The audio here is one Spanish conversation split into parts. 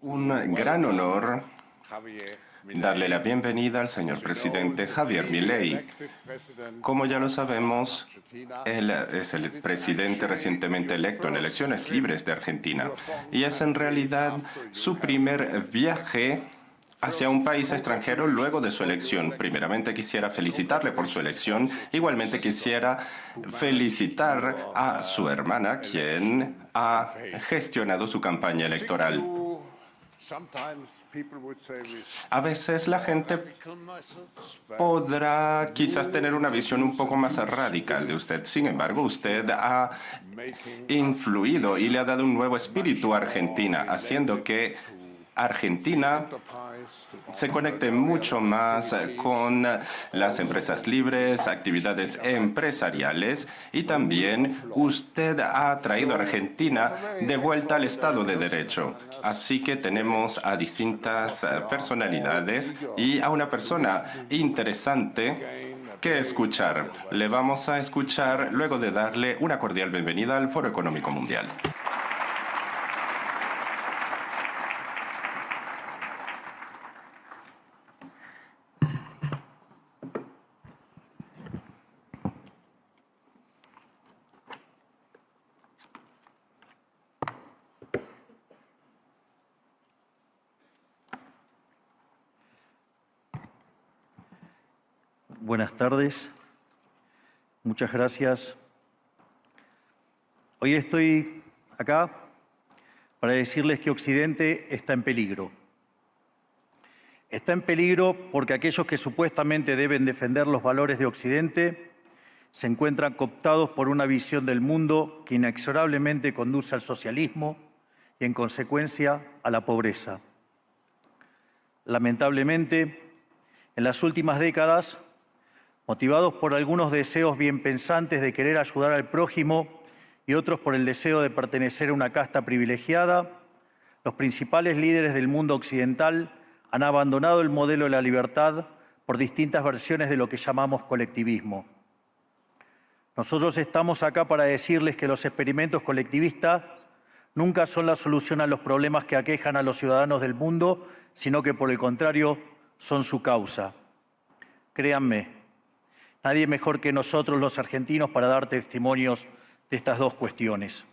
Un gran honor darle la bienvenida al señor presidente Javier Milei. Como ya lo sabemos, él es el presidente recientemente electo en elecciones libres de Argentina y es en realidad su primer viaje hacia un país extranjero luego de su elección. Primeramente quisiera felicitarle por su elección. Igualmente quisiera felicitar a su hermana, quien ha gestionado su campaña electoral. A veces la gente podrá quizás tener una visión un poco más radical de usted. Sin embargo, usted ha influido y le ha dado un nuevo espíritu a Argentina, haciendo que Argentina se conecte mucho más con las empresas libres, actividades empresariales, y también usted ha traído a Argentina de vuelta al Estado de Derecho. Así que tenemos a distintas personalidades y a una persona interesante que escuchar. Le vamos a escuchar luego de darle una cordial bienvenida al Foro Económico Mundial. Buenas tardes. Muchas gracias. Hoy estoy acá para decirles que Occidente está en peligro. Está en peligro porque aquellos que supuestamente deben defender los valores de Occidente se encuentran cooptados por una visión del mundo que inexorablemente conduce al socialismo y, en consecuencia, a la pobreza. Lamentablemente, en las últimas décadas, motivados por algunos deseos bien pensantes de querer ayudar al prójimo y otros por el deseo de pertenecer a una casta privilegiada, los principales líderes del mundo occidental han abandonado el modelo de la libertad por distintas versiones de lo que llamamos colectivismo. Nosotros estamos acá para decirles que los experimentos colectivistas nunca son la solución a los problemas que aquejan a los ciudadanos del mundo, sino que, por el contrario, son su causa. Créanme, nadie mejor que nosotros los argentinos para dar testimonios de estas dos cuestiones.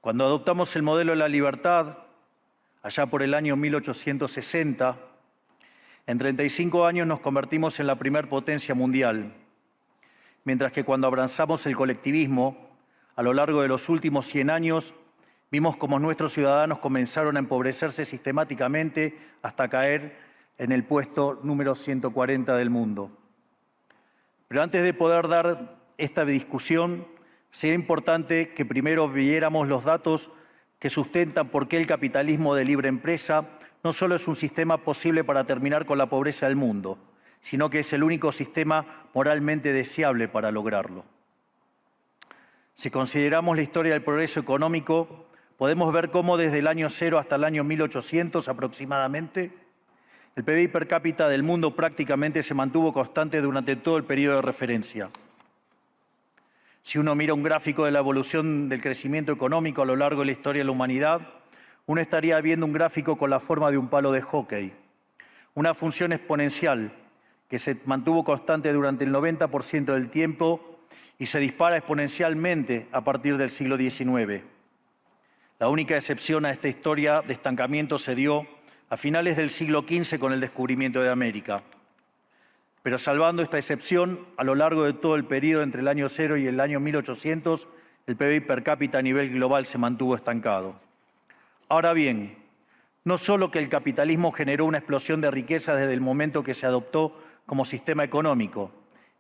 Cuando adoptamos el modelo de la libertad, allá por el año 1860, en 35 años nos convertimos en la primer potencia mundial, mientras que cuando abrazamos el colectivismo, a lo largo de los últimos 100 años, vimos cómo nuestros ciudadanos comenzaron a empobrecerse sistemáticamente hasta caer en el puesto número 140 del mundo. Pero antes de poder dar esta discusión, sería importante que primero viéramos los datos que sustentan por qué el capitalismo de libre empresa no solo es un sistema posible para terminar con la pobreza del mundo, sino que es el único sistema moralmente deseable para lograrlo. Si consideramos la historia del progreso económico, podemos ver cómo desde el año 0 hasta el año 1800 aproximadamente, el PBI per cápita del mundo prácticamente se mantuvo constante durante todo el periodo de referencia. Si uno mira un gráfico de la evolución del crecimiento económico a lo largo de la historia de la humanidad, uno estaría viendo un gráfico con la forma de un palo de hockey, una función exponencial que se mantuvo constante durante el 90% del tiempo y se dispara exponencialmente a partir del siglo XIX. La única excepción a esta historia de estancamiento se dio a finales del siglo XV con el descubrimiento de América. Pero salvando esta excepción, a lo largo de todo el periodo entre el año 0 y el año 1800, el PBI per cápita a nivel global se mantuvo estancado. Ahora bien, no solo que el capitalismo generó una explosión de riqueza desde el momento que se adoptó como sistema económico,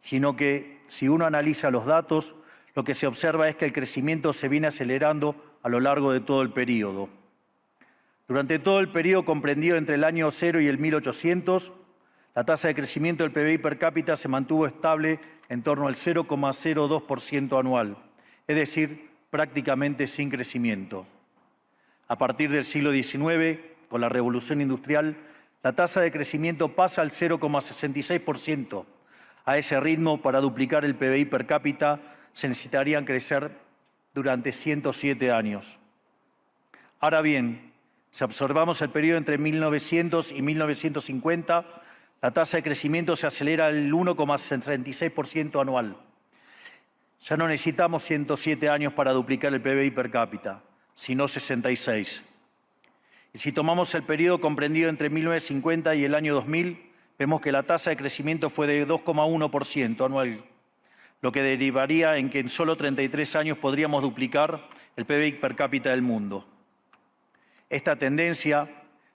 sino que, si uno analiza los datos, lo que se observa es que el crecimiento se viene acelerando a lo largo de todo el periodo. Durante todo el periodo comprendido entre el año 0 y el 1800, la tasa de crecimiento del PBI per cápita se mantuvo estable en torno al 0,02% anual, es decir, prácticamente sin crecimiento. A partir del siglo XIX, con la Revolución Industrial, la tasa de crecimiento pasa al 0,66%. A ese ritmo, para duplicar el PBI per cápita, se necesitarían crecer durante 107 años. Ahora bien, Si observamos el periodo entre 1900 y 1950, la tasa de crecimiento se acelera al 1,36% anual. Ya no necesitamos 107 años para duplicar el PBI per cápita, sino 66. Y si tomamos el periodo comprendido entre 1950 y el año 2000, vemos que la tasa de crecimiento fue de 2,1% anual, lo que derivaría en que en solo 33 años podríamos duplicar el PBI per cápita del mundo. Esta tendencia,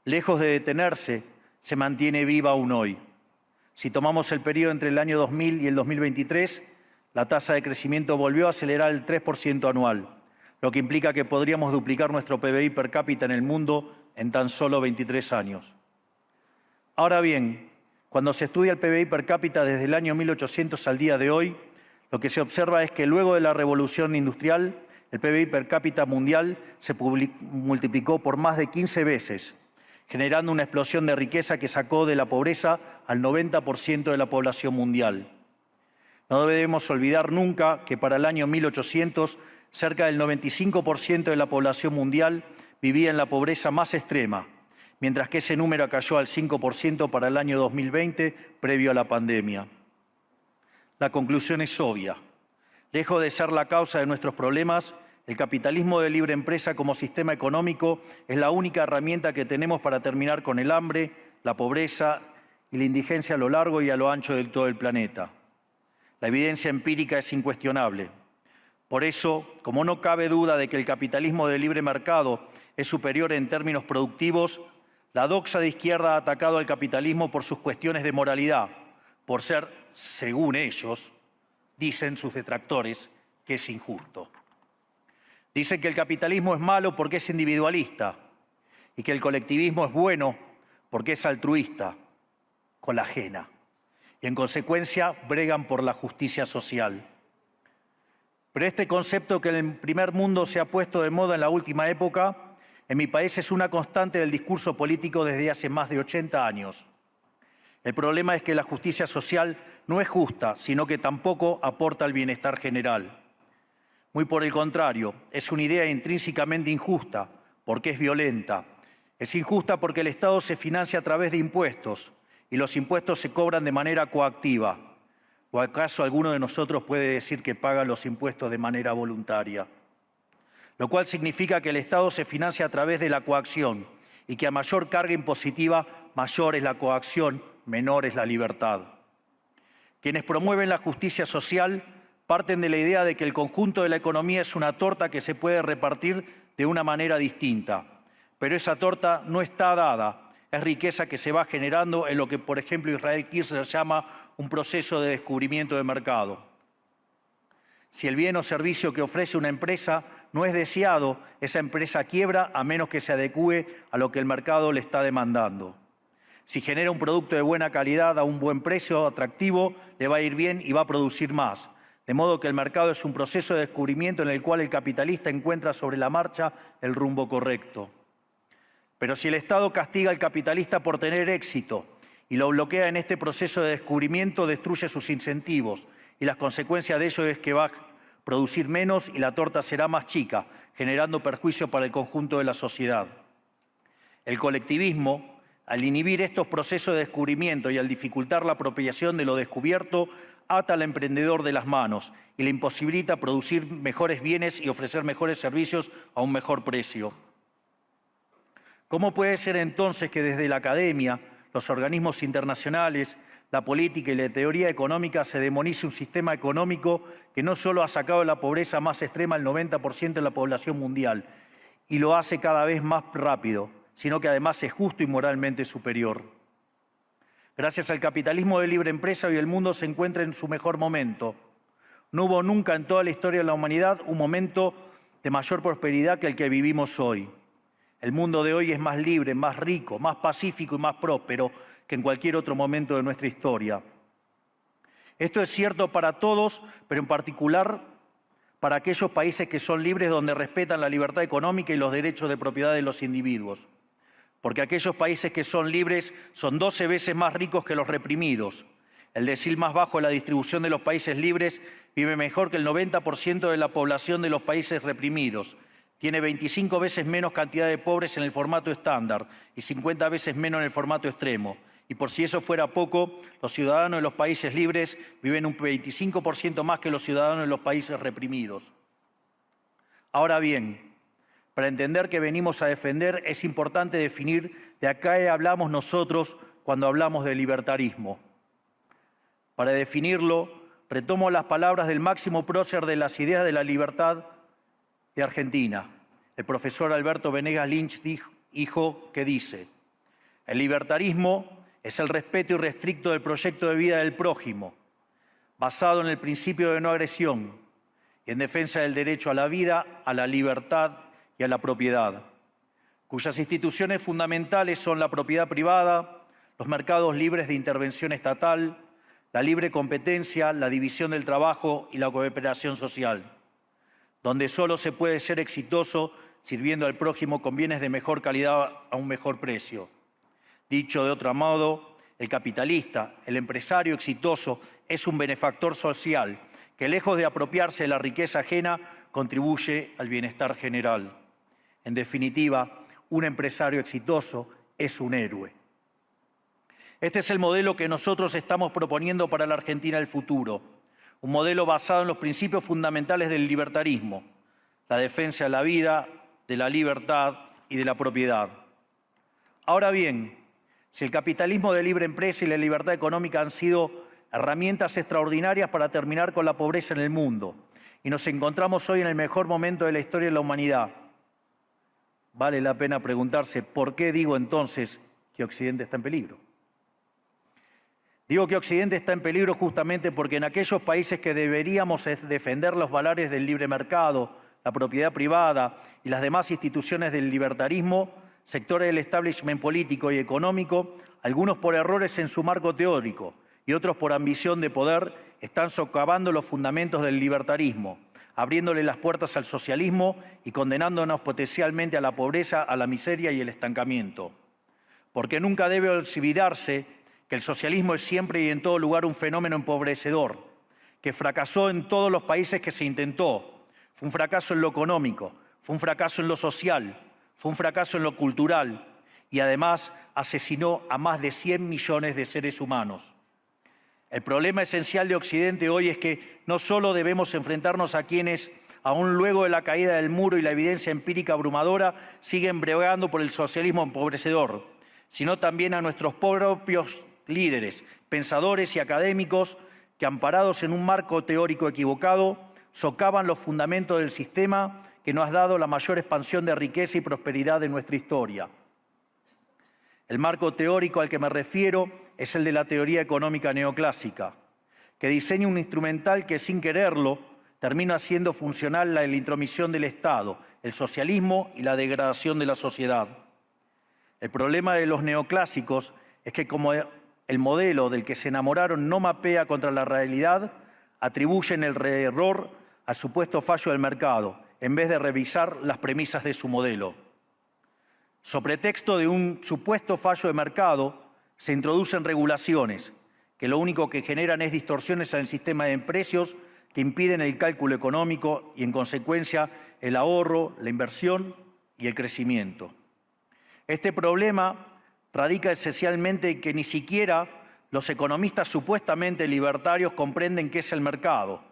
lejos de detenerse, se mantiene viva aún hoy. Si tomamos el periodo entre el año 2000 y el 2023, la tasa de crecimiento volvió a acelerar el 3% anual, lo que implica que podríamos duplicar nuestro PBI per cápita en el mundo en tan solo 23 años. Ahora bien, cuando se estudia el PBI per cápita desde el año 1800 al día de hoy, lo que se observa es que luego de la revolución industrial, el PBI per cápita mundial se multiplicó por más de 15 veces, generando una explosión de riqueza que sacó de la pobreza al 90% de la población mundial. No debemos olvidar nunca que para el año 1800, cerca del 95% de la población mundial vivía en la pobreza más extrema, mientras que ese número cayó al 5% para el año 2020, previo a la pandemia. La conclusión es obvia. Lejos de ser la causa de nuestros problemas, el capitalismo de libre empresa como sistema económico es la única herramienta que tenemos para terminar con el hambre, la pobreza y la indigencia a lo largo y a lo ancho de todo el planeta. La evidencia empírica es incuestionable. Por eso, como no cabe duda de que el capitalismo de libre mercado es superior en términos productivos, la doxa de izquierda ha atacado al capitalismo por sus cuestiones de moralidad, por ser, según ellos, dicen sus detractores, que es injusto. Dicen que el capitalismo es malo porque es individualista y que el colectivismo es bueno porque es altruista, con la ajena. Y en consecuencia bregan por la justicia social. Pero este concepto que en el primer mundo se ha puesto de moda en la última época, en mi país es una constante del discurso político desde hace más de 80 años. El problema es que la justicia social no es justa, sino que tampoco aporta al bienestar general. Muy por el contrario, es una idea intrínsecamente injusta, porque es violenta. Es injusta porque el Estado se financia a través de impuestos y los impuestos se cobran de manera coactiva. ¿O acaso alguno de nosotros puede decir que paga los impuestos de manera voluntaria? Lo cual significa que el Estado se financia a través de la coacción y que a mayor carga impositiva, mayor es la coacción, menor es la libertad. Quienes promueven la justicia social parten de la idea de que el conjunto de la economía es una torta que se puede repartir de una manera distinta. Pero esa torta no está dada, es riqueza que se va generando en lo que, por ejemplo, Israel Kirzler llama un proceso de descubrimiento de mercado. Si el bien o servicio que ofrece una empresa no es deseado, esa empresa quiebra a menos que se adecúe a lo que el mercado le está demandando. Si genera un producto de buena calidad a un buen precio atractivo, le va a ir bien y va a producir más. De modo que el mercado es un proceso de descubrimiento en el cual el capitalista encuentra sobre la marcha el rumbo correcto. Pero si el Estado castiga al capitalista por tener éxito y lo bloquea en este proceso de descubrimiento, destruye sus incentivos y las consecuencias de ello es que va a producir menos y la torta será más chica, generando perjuicio para el conjunto de la sociedad. El colectivismo, al inhibir estos procesos de descubrimiento y al dificultar la apropiación de lo descubierto, ata al emprendedor de las manos y le imposibilita producir mejores bienes y ofrecer mejores servicios a un mejor precio. ¿Cómo puede ser entonces que desde la academia, los organismos internacionales, la política y la teoría económica se demonice un sistema económico que no solo ha sacado de la pobreza más extrema al 90% de la población mundial y lo hace cada vez más rápido, sino que además es justo y moralmente superior? Gracias al capitalismo de libre empresa, hoy el mundo se encuentra en su mejor momento. No hubo nunca en toda la historia de la humanidad un momento de mayor prosperidad que el que vivimos hoy. El mundo de hoy es más libre, más rico, más pacífico y más próspero que en cualquier otro momento de nuestra historia. Esto es cierto para todos, pero en particular para aquellos países que son libres, donde respetan la libertad económica y los derechos de propiedad de los individuos. Porque aquellos países que son libres son 12 veces más ricos que los reprimidos. El decil más bajo de la distribución de los países libres vive mejor que el 90% de la población de los países reprimidos. tiene 25 veces menos cantidad de pobres en el formato estándar y 50 veces menos en el formato extremo. Y por si eso fuera poco, los ciudadanos de los países libres viven un 25% más que los ciudadanos de los países reprimidos. Ahora bien, para entender qué venimos a defender es importante definir de a qué hablamos nosotros cuando hablamos de libertarismo. Para definirlo, retomo las palabras del máximo prócer de las ideas de la libertad de Argentina, el profesor Alberto Venegas Lynch, dijo que dice: el libertarismo es el respeto irrestricto del proyecto de vida del prójimo, basado en el principio de no agresión y en defensa del derecho a la vida, a la libertad y a la propiedad, cuyas instituciones fundamentales son la propiedad privada, los mercados libres de intervención estatal, la libre competencia, la división del trabajo y la cooperación social, donde solo se puede ser exitoso sirviendo al prójimo con bienes de mejor calidad a un mejor precio. Dicho de otro modo, el capitalista, el empresario exitoso, es un benefactor social que, lejos de apropiarse de la riqueza ajena, contribuye al bienestar general. En definitiva, un empresario exitoso es un héroe. Este es el modelo que nosotros estamos proponiendo para la Argentina del futuro. Un modelo basado en los principios fundamentales del libertarismo, la defensa de la vida, de la libertad y de la propiedad. Ahora bien, si el capitalismo de libre empresa y la libertad económica han sido herramientas extraordinarias para terminar con la pobreza en el mundo, y nos encontramos hoy en el mejor momento de la historia de la humanidad, vale la pena preguntarse ¿por qué digo entonces que Occidente está en peligro? Digo que Occidente está en peligro justamente porque en aquellos países que deberíamos defender los valores del libre mercado, la propiedad privada y las demás instituciones del libertarismo, sectores del establishment político y económico, algunos por errores en su marco teórico y otros por ambición de poder, están socavando los fundamentos del libertarismo, abriéndole las puertas al socialismo y condenándonos potencialmente a la pobreza, a la miseria y el estancamiento. Porque nunca debe olvidarse que el socialismo es siempre y en todo lugar un fenómeno empobrecedor, que fracasó en todos los países que se intentó. Fue un fracaso en lo económico, fue un fracaso en lo social, fue un fracaso en lo cultural y además asesinó a más de 100 millones de seres humanos. El problema esencial de Occidente hoy es que no solo debemos enfrentarnos a quienes, aún luego de la caída del muro y la evidencia empírica abrumadora, siguen bregando por el socialismo empobrecedor, sino también a nuestros propios líderes, pensadores y académicos que, amparados en un marco teórico equivocado, socavan los fundamentos del sistema que nos ha dado la mayor expansión de riqueza y prosperidad de nuestra historia. El marco teórico al que me refiero es el de la teoría económica neoclásica, que diseña un instrumental que, sin quererlo, termina haciendo funcional la intromisión del Estado, el socialismo y la degradación de la sociedad. El problema de los neoclásicos es que, como el modelo del que se enamoraron no mapea contra la realidad, atribuyen el error al supuesto fallo del mercado, en vez de revisar las premisas de su modelo. Sobre pretexto de un supuesto fallo de mercado, se introducen regulaciones que lo único que generan es distorsiones en el sistema de precios que impiden el cálculo económico y, en consecuencia, el ahorro, la inversión y el crecimiento. Este problema radica esencialmente en que ni siquiera los economistas supuestamente libertarios comprenden qué es el mercado,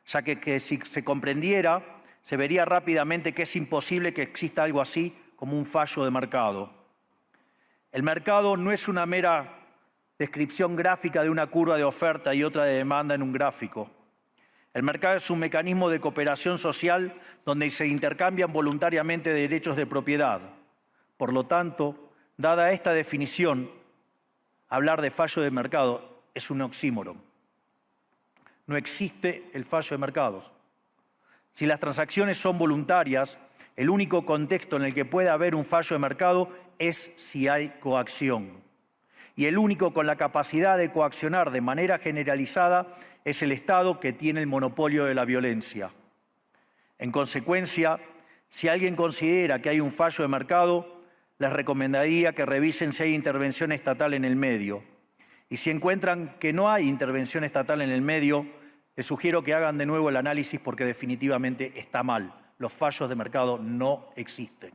ya que si se comprendiera, se vería rápidamente que es imposible que exista algo así como un fallo de mercado. El mercado no es una mera descripción gráfica de una curva de oferta y otra de demanda en un gráfico. El mercado es un mecanismo de cooperación social donde se intercambian voluntariamente derechos de propiedad. Por lo tanto, dada esta definición, hablar de fallo de mercado es un oxímoron. No existe el fallo de mercados. Si las transacciones son voluntarias, el único contexto en el que puede haber un fallo de mercado es si hay coacción. Y el único con la capacidad de coaccionar de manera generalizada es el Estado, que tiene el monopolio de la violencia. En consecuencia, si alguien considera que hay un fallo de mercado, les recomendaría que revisen si hay intervención estatal en el medio. Y si encuentran que no hay intervención estatal en el medio, les sugiero que hagan de nuevo el análisis porque definitivamente está mal Los fallos de mercado no existen.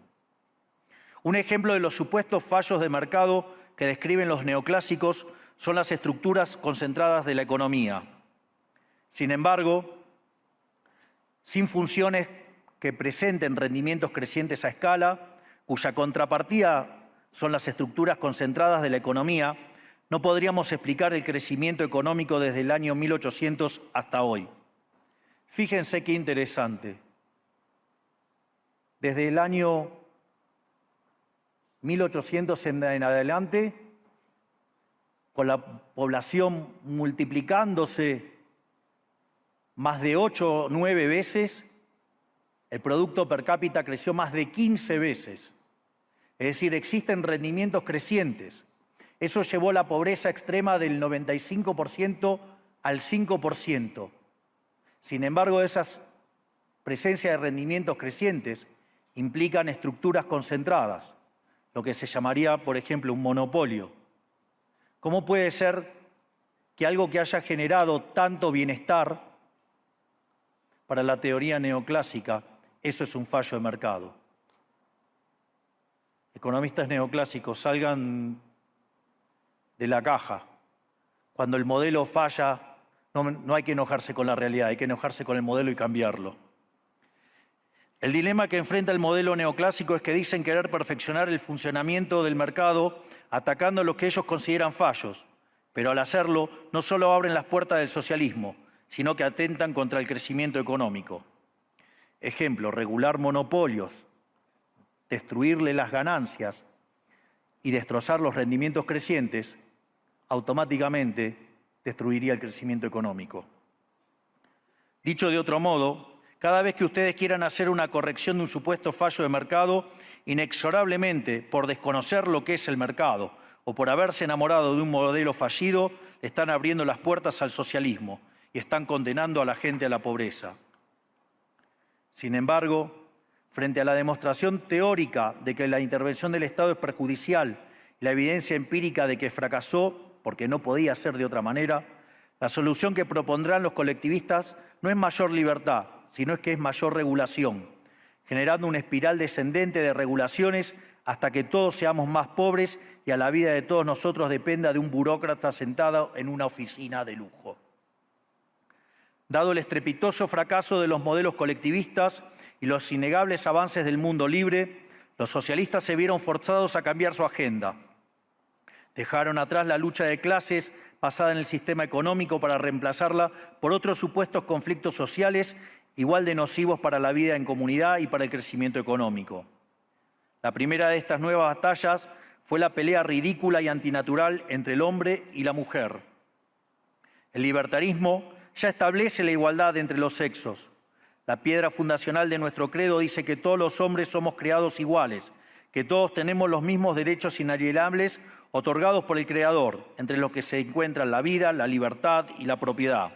Un ejemplo de los supuestos fallos de mercado que describen los neoclásicos son las estructuras concentradas de la economía. Sin embargo, sin funciones que presenten rendimientos crecientes a escala, cuya contrapartida son las estructuras concentradas de la economía, no podríamos explicar el crecimiento económico desde el año 1800 hasta hoy. Fíjense qué interesante. Desde el año 1800 en adelante, con la población multiplicándose más de 8 o 9 veces, el Producto Per cápita creció más de 15 veces. Es decir, existen rendimientos crecientes. Eso llevó la pobreza extrema del 95% al 5%. Sin embargo, esas presencias de rendimientos crecientes implican estructuras concentradas, lo que se llamaría, por ejemplo, un monopolio. ¿Cómo puede ser que algo que haya generado tanto bienestar para la teoría neoclásica, eso es un fallo de mercado? Economistas neoclásicos, salgan de la caja. Cuando el modelo falla, no hay que enojarse con la realidad, hay que enojarse con el modelo y cambiarlo. El dilema que enfrenta el modelo neoclásico es que dicen querer perfeccionar el funcionamiento del mercado atacando lo que ellos consideran fallos, pero al hacerlo no solo abren las puertas del socialismo, sino que atentan contra el crecimiento económico. Ejemplo, regular monopolios, destruirle las ganancias y destrozar los rendimientos crecientes, automáticamente destruiría el crecimiento económico. Dicho de otro modo, cada vez que ustedes quieran hacer una corrección de un supuesto fallo de mercado, inexorablemente, por desconocer lo que es el mercado o por haberse enamorado de un modelo fallido, le están abriendo las puertas al socialismo y están condenando a la gente a la pobreza. Sin embargo, frente a la demostración teórica de que la intervención del Estado es perjudicial y la evidencia empírica de que fracasó porque no podía ser de otra manera, la solución que propondrán los colectivistas no es mayor libertad, sino es que es mayor regulación, generando una espiral descendente de regulaciones hasta que todos seamos más pobres y a la vida de todos nosotros dependa de un burócrata sentado en una oficina de lujo. Dado el estrepitoso fracaso de los modelos colectivistas y los innegables avances del mundo libre, los socialistas se vieron forzados a cambiar su agenda. Dejaron atrás la lucha de clases basada en el sistema económico para reemplazarla por otros supuestos conflictos sociales igual de nocivos para la vida en comunidad y para el crecimiento económico. La primera de estas nuevas batallas fue la pelea ridícula y antinatural entre el hombre y la mujer. El libertarismo ya establece la igualdad entre los sexos. La piedra fundacional de nuestro credo dice que todos los hombres somos creados iguales, que todos tenemos los mismos derechos inalienables otorgados por el Creador, entre los que se encuentran la vida, la libertad y la propiedad.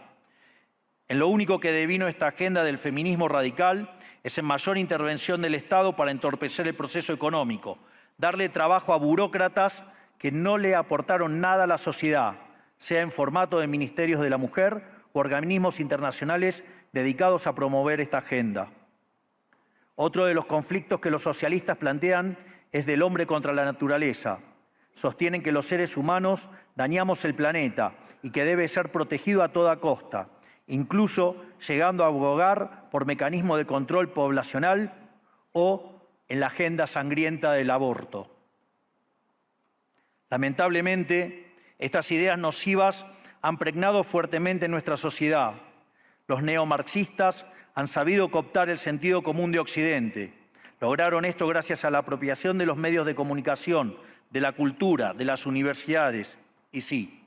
En lo único que devino esta agenda del feminismo radical es en mayor intervención del Estado para entorpecer el proceso económico, darle trabajo a burócratas que no le aportaron nada a la sociedad, sea en formato de ministerios de la mujer o organismos internacionales dedicados a promover esta agenda. Otro de los conflictos que los socialistas plantean es del hombre contra la naturaleza. Sostienen que los seres humanos dañamos el planeta y que debe ser protegido a toda costa, incluso llegando a abogar por mecanismos de control poblacional o en la agenda sangrienta del aborto. Lamentablemente, estas ideas nocivas han pregnado fuertemente en nuestra sociedad. Los neomarxistas han sabido cooptar el sentido común de Occidente. Lograron esto gracias a la apropiación de los medios de comunicación, de la cultura, de las universidades y sí,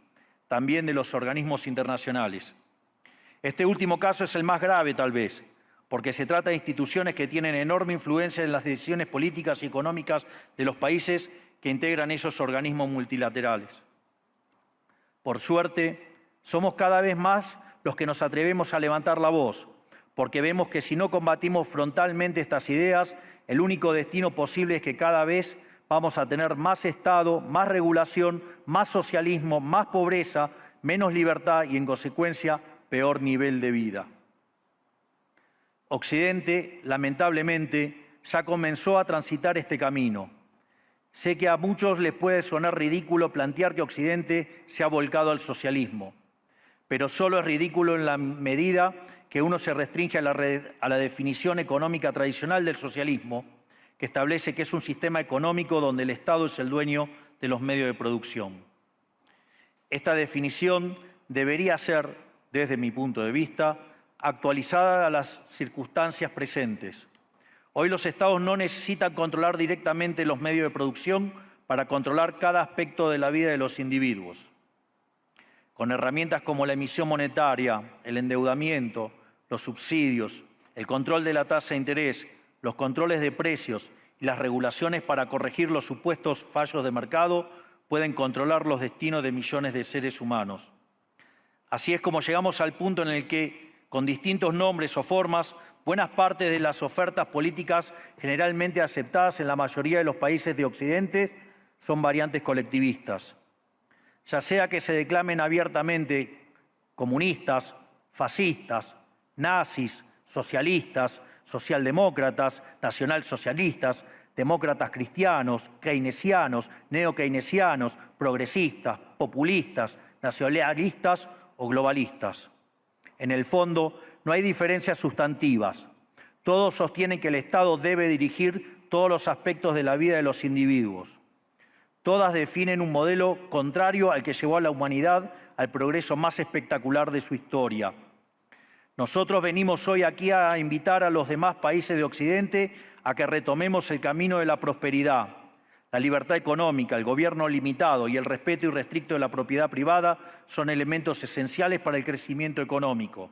también de los organismos internacionales. Este último caso es el más grave, tal vez, porque se trata de instituciones que tienen enorme influencia en las decisiones políticas y económicas de los países que integran esos organismos multilaterales. Por suerte, somos cada vez más los que nos atrevemos a levantar la voz, porque vemos que si no combatimos frontalmente estas ideas, el único destino posible es que cada vez vamos a tener más Estado, más regulación, más socialismo, más pobreza, menos libertad y, en consecuencia, peor nivel de vida. Occidente, lamentablemente, ya comenzó a transitar este camino. Sé que a muchos les puede sonar ridículo plantear que Occidente se ha volcado al socialismo, pero solo es ridículo en la medida que uno se restringe a la definición económica tradicional del socialismo, que establece que es un sistema económico donde el Estado es el dueño de los medios de producción. Esta definición debería ser, desde mi punto de vista, actualizada a las circunstancias presentes. Hoy los Estados no necesitan controlar directamente los medios de producción para controlar cada aspecto de la vida de los individuos. Con herramientas como la emisión monetaria, el endeudamiento, los subsidios, el control de la tasa de interés, los controles de precios y las regulaciones para corregir los supuestos fallos de mercado, pueden controlar los destinos de millones de seres humanos. Así es como llegamos al punto en el que, con distintos nombres o formas, buenas partes de las ofertas políticas generalmente aceptadas en la mayoría de los países de Occidente son variantes colectivistas. Ya sea que se declamen abiertamente comunistas, fascistas, nazis, socialistas, socialdemócratas, nacionalsocialistas, demócratas cristianos, keynesianos, neokeynesianos, progresistas, populistas, nacionalistas o globalistas. En el fondo, no hay diferencias sustantivas. Todos sostienen que el Estado debe dirigir todos los aspectos de la vida de los individuos. Todas definen un modelo contrario al que llevó a la humanidad al progreso más espectacular de su historia. Nosotros venimos hoy aquí a invitar a los demás países de Occidente a que retomemos el camino de la prosperidad. La libertad económica, el gobierno limitado y el respeto irrestricto de la propiedad privada son elementos esenciales para el crecimiento económico.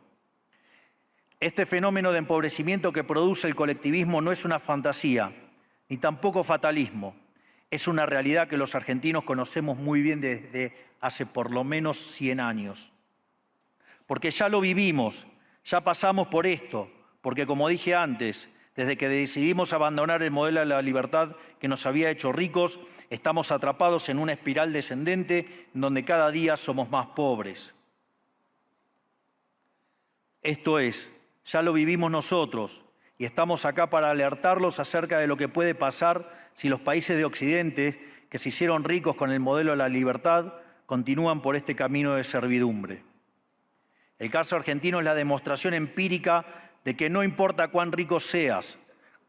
Este fenómeno de empobrecimiento que produce el colectivismo no es una fantasía, ni tampoco fatalismo. Es una realidad que los argentinos conocemos muy bien desde hace por lo menos 100 años. Porque ya lo vivimos, ya pasamos por esto, porque como dije antes, desde que decidimos abandonar el modelo de la libertad que nos había hecho ricos, estamos atrapados en una espiral descendente en donde cada día somos más pobres. Esto es, ya lo vivimos nosotros y estamos acá para alertarlos acerca de lo que puede pasar si los países de Occidente, que se hicieron ricos con el modelo de la libertad, continúan por este camino de servidumbre. El caso argentino es la demostración empírica de que no importa cuán rico seas,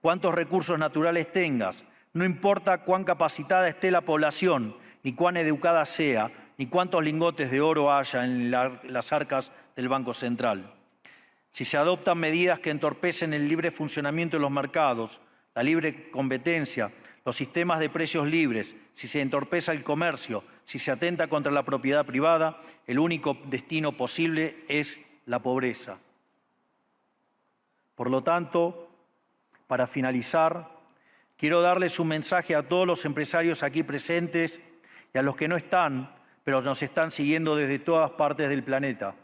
cuántos recursos naturales tengas, no importa cuán capacitada esté la población, ni cuán educada sea, ni cuántos lingotes de oro haya en las arcas del Banco Central. Si se adoptan medidas que entorpecen el libre funcionamiento de los mercados, la libre competencia, los sistemas de precios libres, si se entorpece el comercio, si se atenta contra la propiedad privada, el único destino posible es la pobreza. Por lo tanto, para finalizar, quiero darles un mensaje a todos los empresarios aquí presentes y a los que no están, pero nos están siguiendo desde todas partes del planeta.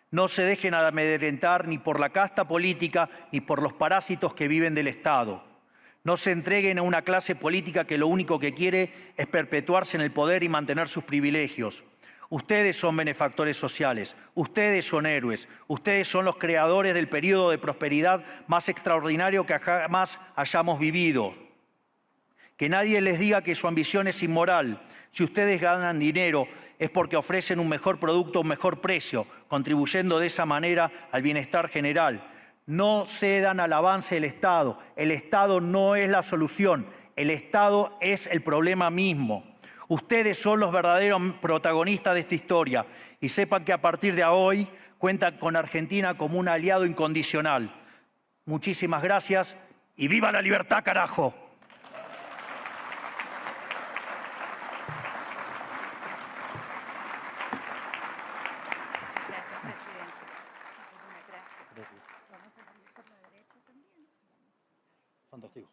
No se dejen amedrentar ni por la casta política ni por los parásitos que viven del Estado. No se entreguen a una clase política que lo único que quiere es perpetuarse en el poder y mantener sus privilegios. Ustedes son benefactores sociales, ustedes son héroes, ustedes son los creadores del periodo de prosperidad más extraordinario que jamás hayamos vivido. Que nadie les diga que su ambición es inmoral. Si ustedes ganan dinero es porque ofrecen un mejor producto a un mejor precio, contribuyendo de esa manera al bienestar general. No cedan al avance del Estado. El Estado no es la solución. El Estado es el problema mismo. Ustedes son los verdaderos protagonistas de esta historia y sepan que a partir de hoy cuentan con Argentina como un aliado incondicional. Muchísimas gracias y ¡viva la libertad, carajo! Fantástico.